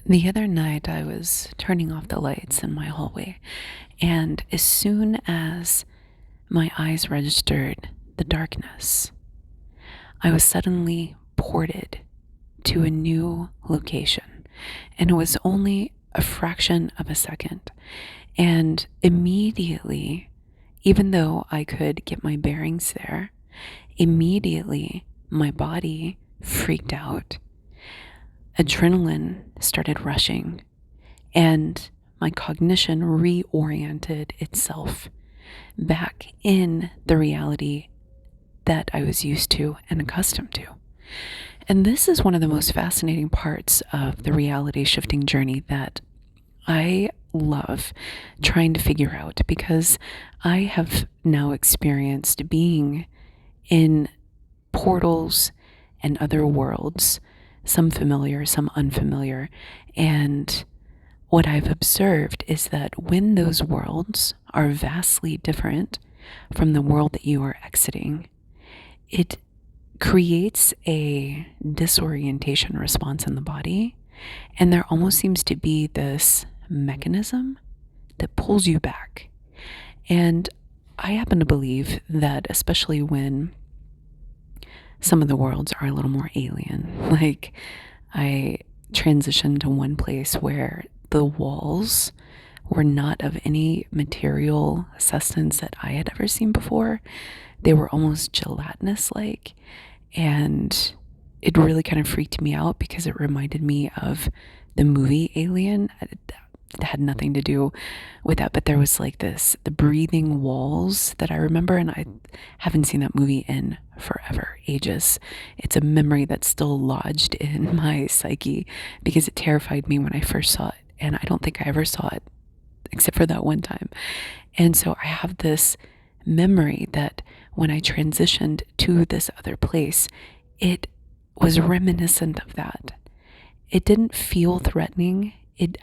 The other night, I was turning off the lights in my hallway, and as soon as my eyes registered the darkness, I was suddenly ported to a new location. And it was only a fraction of a second. And immediately, even though I could get my bearings there, immediately my body freaked out. Adrenaline started rushing, and my cognition reoriented itself back in the reality that I was used to and accustomed to. And this is one of the most fascinating parts of the reality shifting journey that I love trying to figure out, because I have now experienced being in portals and other worlds, some familiar, some unfamiliar. And what I've observed is that when those worlds are vastly different from the world that you are exiting, it creates a disorientation response in the body. And there almost seems to be this mechanism that pulls you back. And I happen to believe that, especially when some of the worlds are a little more alien, like I transitioned to one place where the walls were not of any material substance that I had ever seen before. They were almost gelatinous like, and it really kind of freaked me out because it reminded me of the movie Alien. It had nothing to do with that, but there was like the breathing walls that I remember, and I haven't seen that movie in forever, ages. It's a memory that's still lodged in my psyche because it terrified me when I first saw it, and I don't think I ever saw it except for that one time. And so I have this memory that when I transitioned to this other place, it was reminiscent of that. It didn't feel threatening. It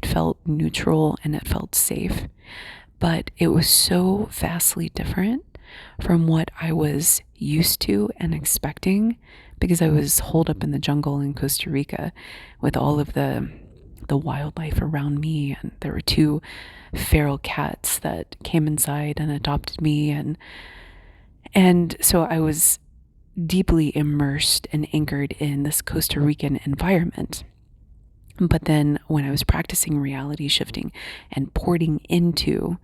felt neutral and it felt safe, but it was so vastly different from what I was used to and expecting, because I was holed up in the jungle in Costa Rica with all of the wildlife around me, and there were two feral cats that came inside and adopted me, and so I was deeply immersed and anchored in this Costa Rican environment. But then when I was practicing reality shifting and porting into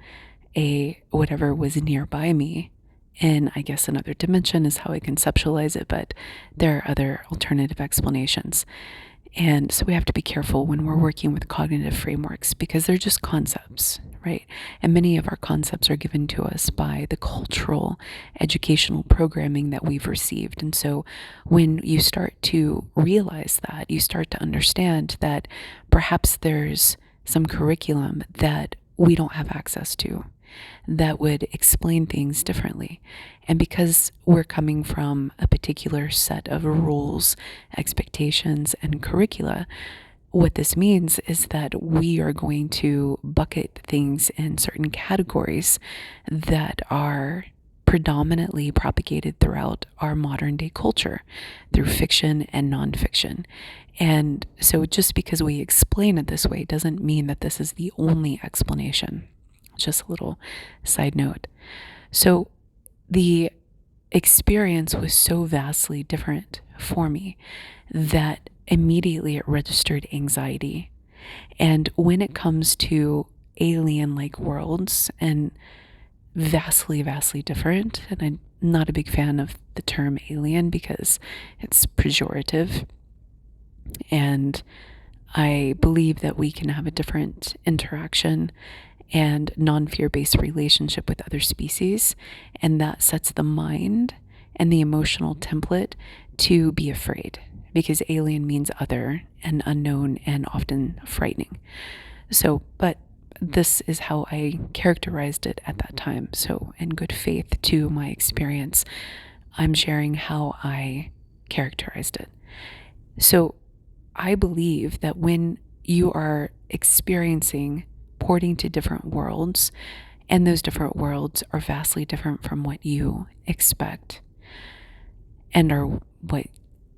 a whatever was nearby me, in I guess another dimension is how I conceptualize it, but there are other alternative explanations. And so we have to be careful when we're working with cognitive frameworks, because they're just concepts, right? And many of our concepts are given to us by the cultural educational programming that we've received. And so when you start to realize that, you start to understand that perhaps there's some curriculum that we don't have access to that would explain things differently. And because we're coming from a particular set of rules, expectations, and curricula, what this means is that we are going to bucket things in certain categories that are predominantly propagated throughout our modern day culture through fiction and nonfiction. And so just because we explain it this way doesn't mean that this is the only explanation. Just a little side note. So the experience was so vastly different for me that immediately it registered anxiety. And when it comes to alien-like worlds and vastly, vastly different, and I'm not a big fan of the term alien because it's pejorative, and I believe that we can have a different interaction and non-fear-based relationship with other species, and that sets the mind and the emotional template to be afraid, because alien means other and unknown and often frightening. So, but this is how I characterized it at that time. So in good faith to my experience, I'm sharing how I characterized it. So I believe that when you are experiencing porting to different worlds, and those different worlds are vastly different from what you expect and are what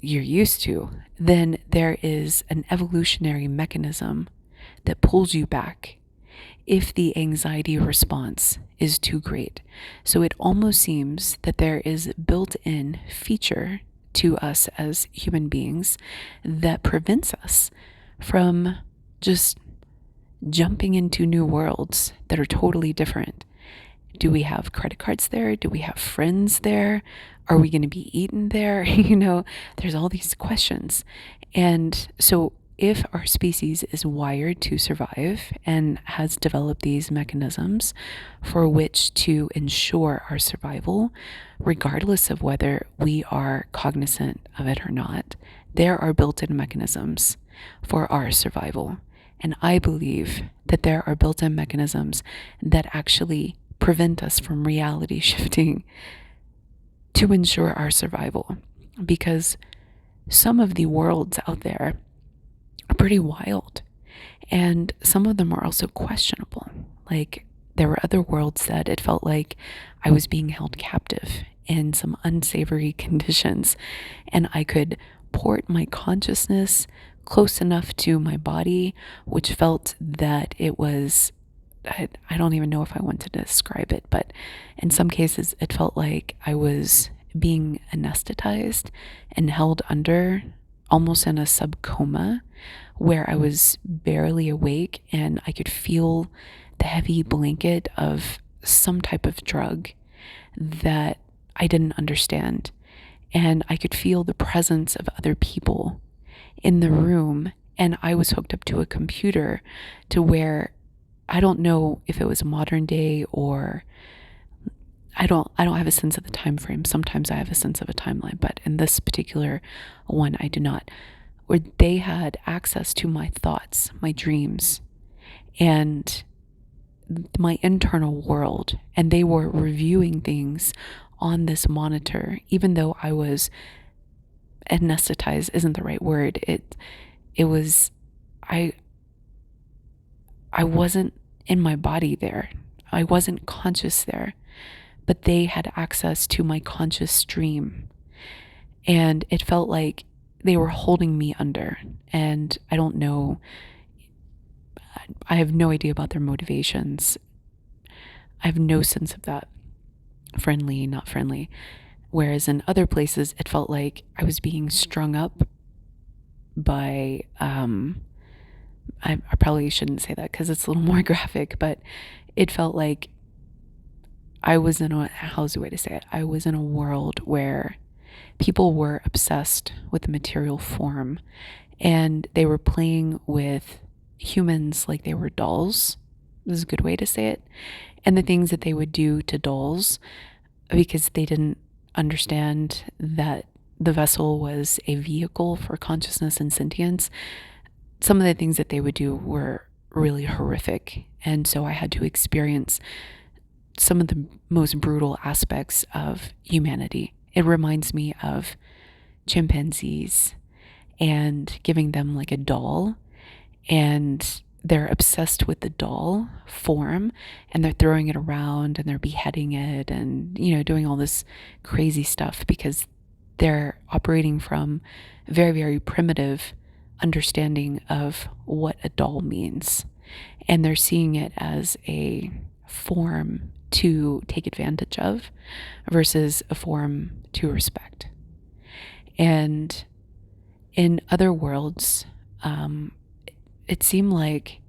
you're used to, then there is an evolutionary mechanism that pulls you back if the anxiety response is too great. So it almost seems that there is a built-in feature to us as human beings that prevents us from just jumping into new worlds that are totally different. Do we have credit cards there? Do we have friends there? Are we going to be eaten there? There's all these questions. And so if our species is wired to survive and has developed these mechanisms for which to ensure our survival, regardless of whether we are cognizant of it or not, there are built-in mechanisms for our survival. And I believe that there are built-in mechanisms that actually prevent us from reality shifting to ensure our survival. Because some of the worlds out there are pretty wild, and some of them are also questionable. Like, there were other worlds that it felt like I was being held captive in some unsavory conditions, and I could port my consciousness close enough to my body, which felt that it was, I don't even know if I want to describe it, but in some cases it felt like I was being anesthetized and held under, almost in a subcoma, where I was barely awake and I could feel the heavy blanket of some type of drug that I didn't understand. And I could feel the presence of other people in the room, and I was hooked up to a computer to where I don't know if it was modern day or I don't have a sense of the time frame. Sometimes I have a sense of a timeline, but in this particular one I do not, where they had access to my thoughts, my dreams, and my internal world, and they were reviewing things on this monitor, even though I was anesthetized isn't the right word. It was, I wasn't in my body there. I wasn't conscious there, but they had access to my conscious stream. And it felt like they were holding me under. And I don't know, I have no idea about their motivations. I have no sense of that. Friendly, not friendly. Whereas in other places, it felt like I was being strung up by, I probably shouldn't say that because it's a little more graphic, but it felt like I was in how's the way to say it? I was in a world where people were obsessed with the material form, and they were playing with humans like they were dolls. This is a good way to say it. And the things that they would do to dolls, because they didn't understand that the vessel was a vehicle for consciousness and sentience, some of the things that they would do were really horrific. And so I had to experience some of the most brutal aspects of humanity. It reminds me of chimpanzees and giving them like a doll, and they're obsessed with the doll form, and they're throwing it around and they're beheading it and, doing all this crazy stuff because they're operating from a very, very primitive understanding of what a doll means. And they're seeing it as a form to take advantage of versus a form to respect. And in other worlds, it seemed like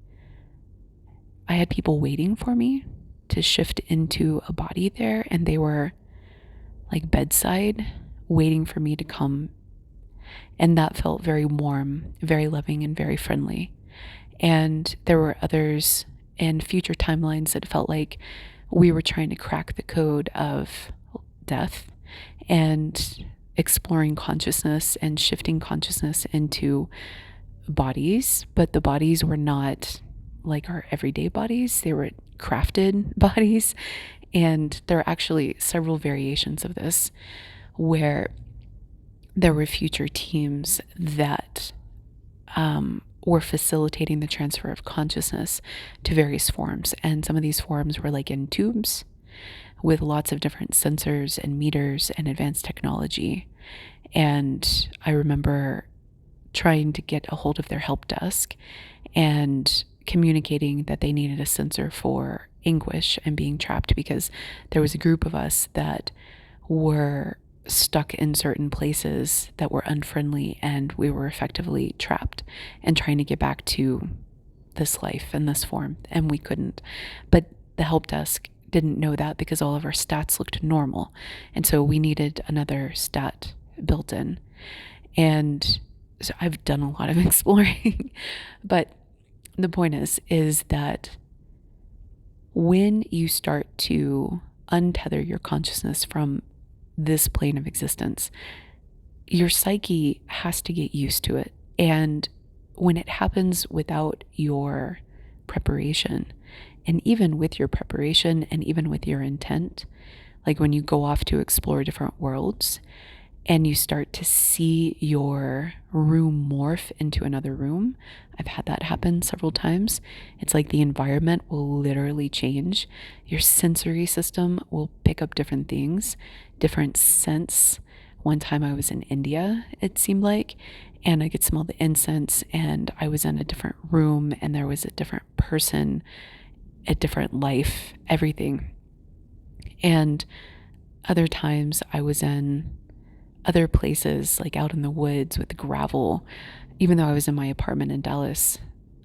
I had people waiting for me to shift into a body there, and they were like bedside waiting for me to come. And that felt very warm, very loving, and very friendly. And there were others in future timelines that felt like we were trying to crack the code of death and exploring consciousness and shifting consciousness into bodies, but the bodies were not like our everyday bodies. They were crafted bodies. And there are actually several variations of this where there were future teams that were facilitating the transfer of consciousness to various forms. And some of these forms were like in tubes with lots of different sensors and meters and advanced technology. And I remember trying to get a hold of their help desk and communicating that they needed a sensor for anguish and being trapped, because there was a group of us that were stuck in certain places that were unfriendly, and we were effectively trapped and trying to get back to this life and this form, and we couldn't. But the help desk didn't know that because all of our stats looked normal, and so we needed another stat built in. And so I've done a lot of exploring, but the point is that when you start to untether your consciousness from this plane of existence, your psyche has to get used to it. And when it happens without your preparation, and even with your preparation and even with your intent, like when you go off to explore different worlds and you start to see your room morph into another room. I've had that happen several times. It's like the environment will literally change. Your sensory system will pick up different things, different scents. One time I was in India, it seemed like, and I could smell the incense, and I was in a different room, and there was a different person, a different life, everything. And other times I was in other places, like out in the woods with gravel. Even though I was in my apartment in Dallas,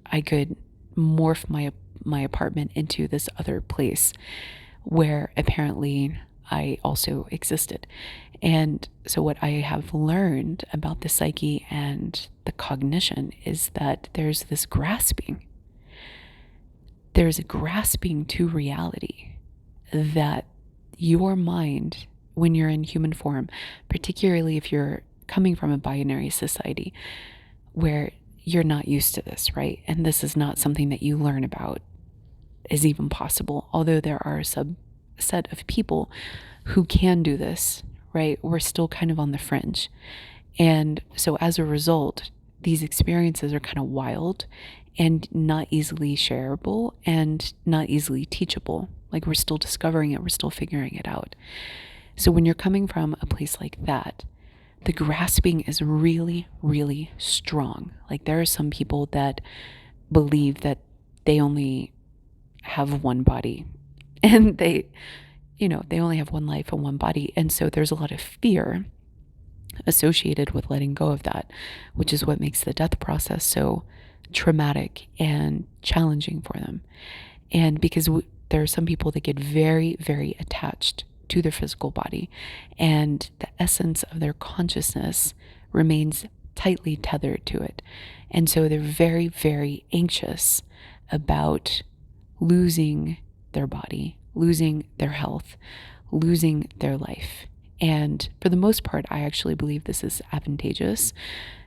I could morph my apartment into this other place where apparently I also existed. And so what I have learned about the psyche and the cognition is that there's this grasping. There's a grasping to reality that your mind, when you're in human form, particularly if you're coming from a binary society where you're not used to this, right? And this is not something that you learn about is even possible, although there are a subset of people who can do this, right? We're still kind of on the fringe. And so as a result, these experiences are kind of wild and not easily shareable and not easily teachable. Like we're still discovering it, we're still figuring it out. So when you're coming from a place like that, the grasping is really, really strong. Like there are some people that believe that they only have one body and they only have one life and one body. And so there's a lot of fear associated with letting go of that, which is what makes the death process so traumatic and challenging for them. And because there are some people that get very, very attached to their physical body, and the essence of their consciousness remains tightly tethered to it. And so they're very, very anxious about losing their body, losing their health, losing their life. And for the most part, I actually believe this is advantageous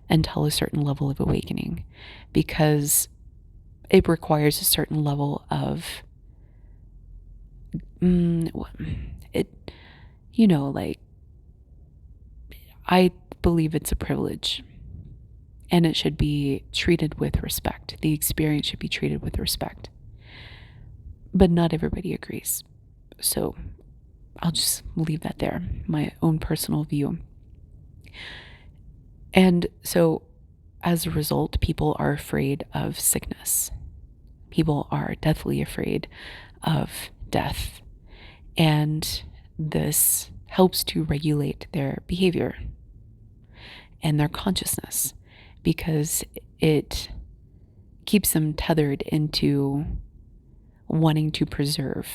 until a certain level of awakening, because it requires a certain level of I believe it's a privilege and it should be treated with respect. The experience should be treated with respect. But not everybody agrees. So I'll just leave that there, my own personal view. And so as a result, people are afraid of sickness. People are deathly afraid of death. And this helps to regulate their behavior and their consciousness, because it keeps them tethered into wanting to preserve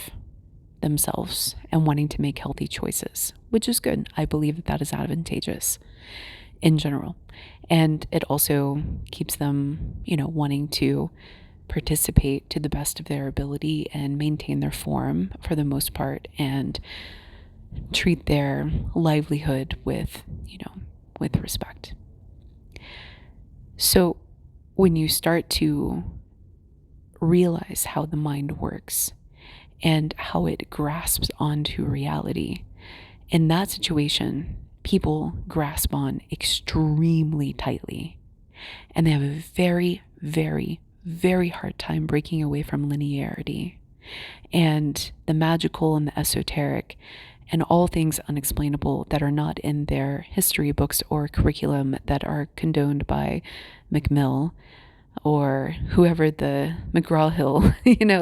themselves and wanting to make healthy choices, which is good. I believe that is advantageous in general. And it also keeps them, wanting to participate to the best of their ability and maintain their form for the most part, and treat their livelihood with respect. So when you start to realize how the mind works and how it grasps onto reality, in that situation, people grasp on extremely tightly, and they have a very, very, very hard time breaking away from linearity and the magical and the esoteric and all things unexplainable that are not in their history books or curriculum that are condoned by McMill or whoever the McGraw-Hill,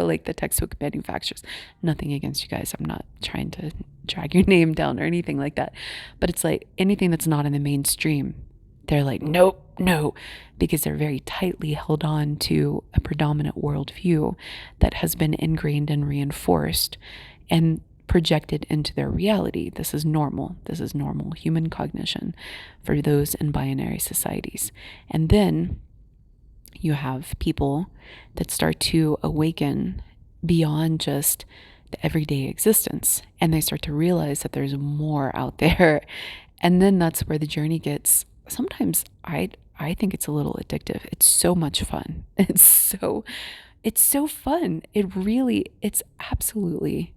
like the textbook manufacturers. Nothing against you guys. I'm not trying to drag your name down or anything like that. But it's like anything that's not in the mainstream, they're like, nope, no, because they're very tightly held on to a predominant worldview that has been ingrained and reinforced and projected into their reality. This is normal. This is normal human cognition for those in binary societies. And then you have people that start to awaken beyond just the everyday existence, and they start to realize that there's more out there. And then that's where the journey gets, sometimes I think it's a little addictive. It's so much fun. It's so fun. It's absolutely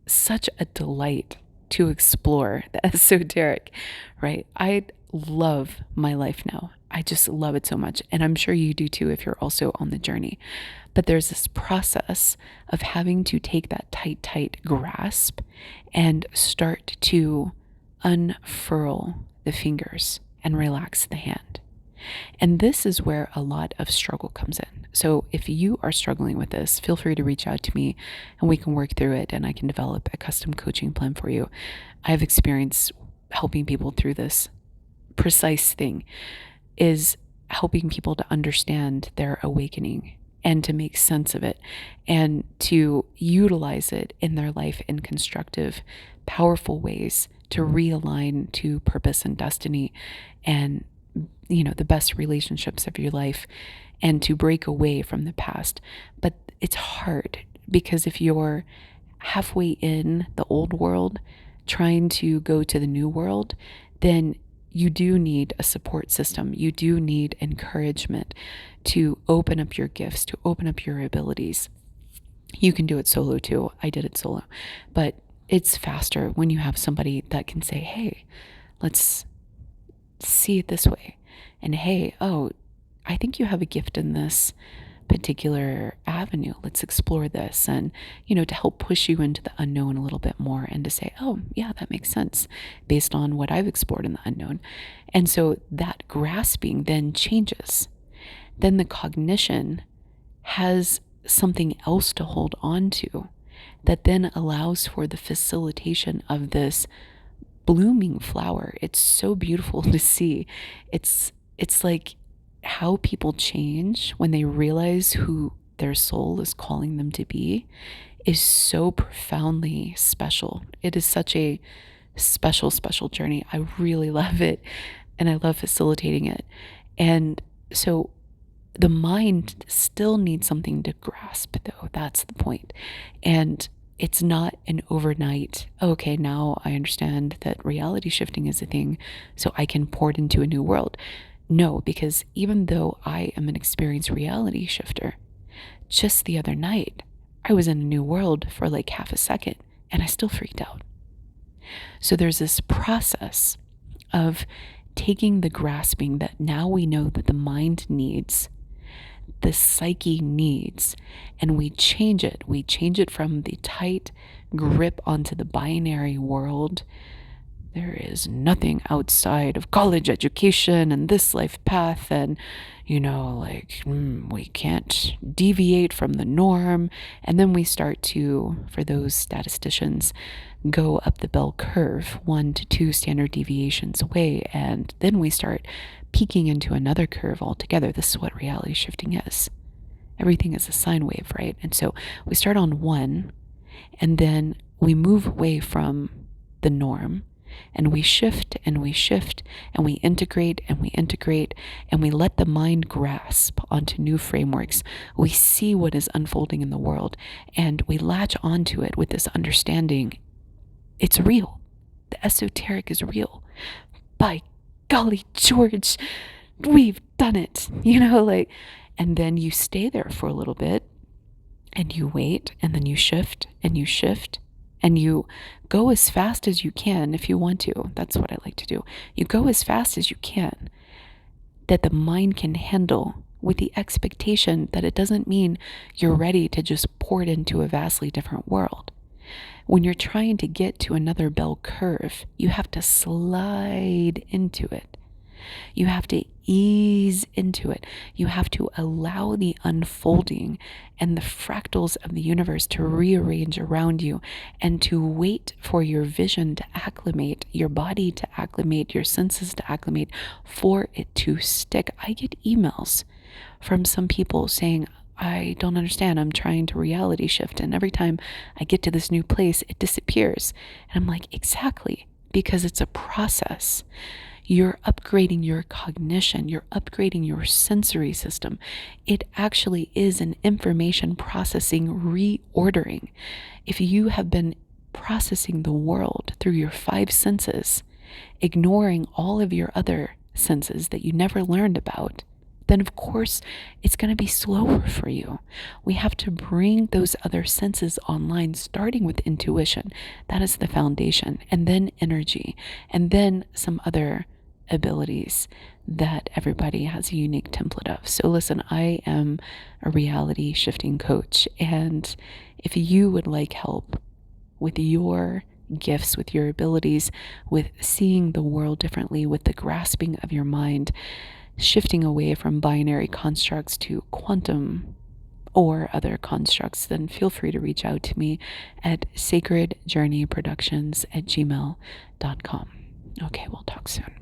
such a delight to explore the esoteric, right? I love my life now. I just love it so much. And I'm sure you do too if you're also on the journey. But there's this process of having to take that tight grasp and start to unfurl the fingers and relax the hand. And this is where a lot of struggle comes in. So if you are struggling with this, feel free to reach out to me and we can work through it and I can develop a custom coaching plan for you. I have experience helping people through this precise thing, is helping people to understand their awakening and to make sense of it and to utilize it in their life in constructive, powerful ways to realign to purpose and destiny and, the best relationships of your life and to break away from the past. But it's hard because if you're halfway in the old world trying to go to the new world, then you do need a support system. You do need encouragement to open up your gifts, to open up your abilities. You can do it solo too. I did it solo. But it's faster when you have somebody that can say, hey, let's see it this way. And hey, I think you have a gift in this particular avenue. Let's explore this. And, to help push you into the unknown a little bit more and to say, oh, yeah, that makes sense based on what I've explored in the unknown. And so that grasping then changes. Then the cognition has something else to hold on to that then allows for the facilitation of this blooming flower. It's so beautiful to see. It's like how people change when they realize who their soul is calling them to be is so profoundly special. It is such a special journey. I really love it and I love facilitating it. And so the mind still needs something to grasp though. That's the point. And it's not an overnight, okay, now I understand that reality shifting is a thing, so I can port into a new world. No, because even though I am an experienced reality shifter, just the other night, I was in a new world for like half a second and I still freaked out. So there's this process of taking the grasping that now we know that the mind needs, the psyche needs, and we change it. We change it from the tight grip onto the binary world. There is nothing outside of college education and this life path, and we can't deviate from the norm. And then we start to, for those statisticians, go up the bell curve 1 to 2 standard deviations away, and then we start peeking into another curve altogether. This is what reality shifting is. Everything is a sine wave, right? And so we start on 1, and then we move away from the norm, and we shift and we shift and we integrate and we integrate and we let the mind grasp onto new frameworks. We see what is unfolding in the world and we latch onto it with this understanding. It's real. The esoteric is real. By golly George, we've done it, and then you stay there for a little bit and you wait and then you shift and you shift. And you go as fast as you can if you want to. That's what I like to do. You go as fast as you can that the mind can handle, with the expectation that it doesn't mean you're ready to just pour it into a vastly different world. When you're trying to get to another bell curve, you have to slide into it. You have to ease into it. You have to allow the unfolding and the fractals of the universe to rearrange around you, and to wait for your vision to acclimate, your body to acclimate, your senses to acclimate, for it to stick. I get emails from some people saying, I don't understand. I'm trying to reality shift, and every time I get to this new place, it disappears. And I'm like, exactly, because it's a process. You're upgrading your cognition, you're upgrading your sensory system. It actually is an information processing reordering. If you have been processing the world through your five senses, ignoring all of your other senses that you never learned about, then of course it's going to be slower for you. We have to bring those other senses online, starting with intuition. That is the foundation, and then energy, and then some other abilities that everybody has a unique template of. So listen, I am a reality shifting coach, and if you would like help with your gifts, with your abilities, with seeing the world differently, with the grasping of your mind, shifting away from binary constructs to quantum or other constructs, then feel free to reach out to me at sacredjourneyproductions@gmail.com. Okay, we'll talk soon.